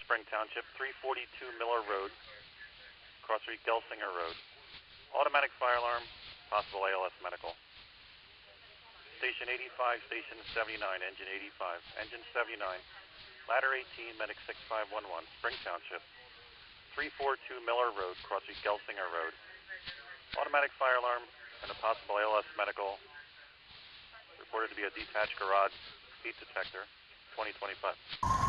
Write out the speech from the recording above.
Spring Township, 342 Miller Road, Cross Street, Gelsinger Road. Automatic fire alarm, possible ALS medical. Station 85, Station 79, Engine 85, Engine 79, Ladder 18, Medic 6511, Spring Township, 342 Miller Road, Cross Street, Gelsinger Road. Automatic fire alarm and a possible ALS medical. Reported to be a detached garage heat detector, 2025.